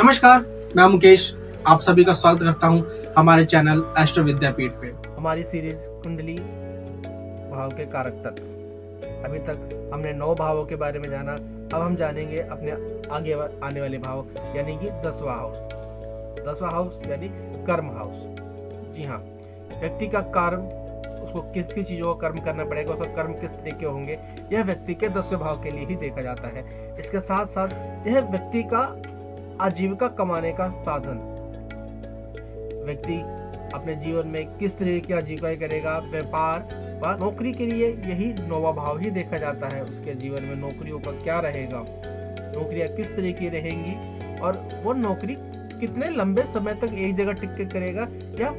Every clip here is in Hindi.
नमस्कार, मैं मुकेश। आप सभी का स्वागत करता हूं हमारे चैनल एस्ट्रो विद्यापीठ पे। हमारी सीरीज कुंडली भाव के कारक तत्व। अभी तक हमने 9 भावों के बारे में जाना। अब हम जानेंगे अपने आगे आने वाले भाव यानी कि 10वां हाउस। 10वां हाउस यानी कर्म हाउस। जी हाँ, व्यक्ति का कर्म, उसको किस किस चीज़ों का कर्म करना पड़ेगा, उसका कर्म किस तरीके होंगे, यह व्यक्ति के 10वें भाव के लिए ही देखा जाता है। इसके साथ साथ यह व्यक्ति का आजीविका कमाने का साधन। व्यक्ति अपने जीवन में किस तरह की आजीविका करेगा, व्यापार व नौकरी के लिए यही 9वां भाव ही देखा जाता है। उसके जीवन में नौकरियों का क्या रहेगा, नौकरियां किस तरह की रहेंगी और वो नौकरी कितने लंबे समय तक एक जगह टिक के करेगा या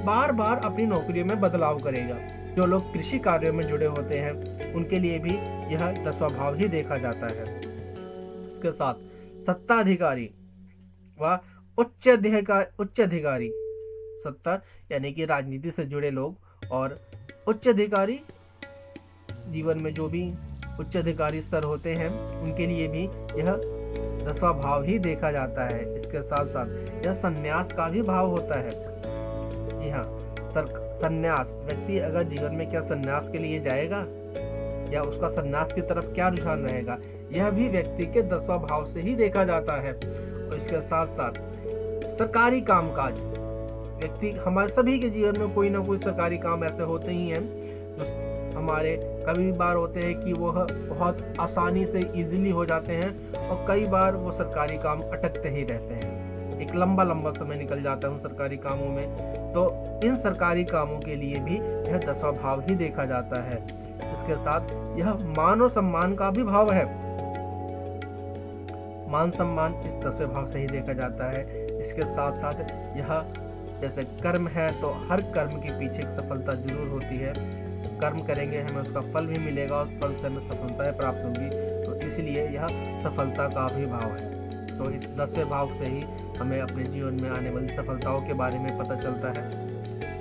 बार बार अपनी नौकरियों में बदलाव करेगा। जो लोग कृषि कार्यों में जुड़े होते हैं उनके लिए भी यह 10वां भाव ही देखा जाता है। इसके साथ सत्ताधिकारी व उच्च अधिकारी, सत्ता यानी कि राजनीति से जुड़े लोग, और उच्च अधिकारी जीवन में जो भी उच्च अधिकारी स्तर होते हैं उनके लिए भी यह 10वां भाव ही देखा जाता है। इसके साथ साथ यह संन्यास का भी भाव होता है। जी हाँ, संन्यास, व्यक्ति अगर जीवन में क्या संन्यास के लिए जाएगा या उसका संन्यास की तरफ क्या रुझान रहेगा, यह भी व्यक्ति के 10वां भाव से ही देखा जाता है। और इसके साथ साथ सरकारी कामकाज, व्यक्ति, हमारे सभी के जीवन में कोई ना कोई सरकारी काम ऐसे होते ही हैं जो हमारे कभी बार होते हैं कि वह बहुत आसानी से इजीली हो जाते हैं और कई बार वो सरकारी काम अटकते ही रहते हैं। एक लंबा समय निकल जाता है उन सरकारी कामों में। तो इन सरकारी कामों के लिए भी यह 10वां भाव ही देखा जाता है। इसके साथ यह मान और सम्मान का भी भाव है। मान सम्मान इस 10वें भाव से ही देखा जाता है। इसके साथ साथ यह जैसे कर्म है तो हर कर्म के पीछे एक सफलता जरूर होती है। कर्म करेंगे हमें उसका फल भी मिलेगा और फल से हमें सफलताएं प्राप्त होंगी, तो इसलिए यह सफलता का भी भाव है। तो इस 10वें भाव से ही हमें अपने जीवन में आने वाली सफलताओं के बारे में पता चलता है।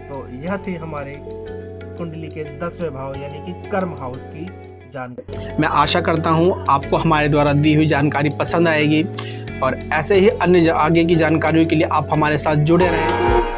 तो यह थी हमारे कुंडली के 10वें भाव यानी कि कर्म हाउस की जानकारी। मैं आशा करता हूं आपको हमारे द्वारा दी हुई जानकारी पसंद आएगी और ऐसे ही अन्य आगे की जानकारियों के लिए आप हमारे साथ जुड़े रहें।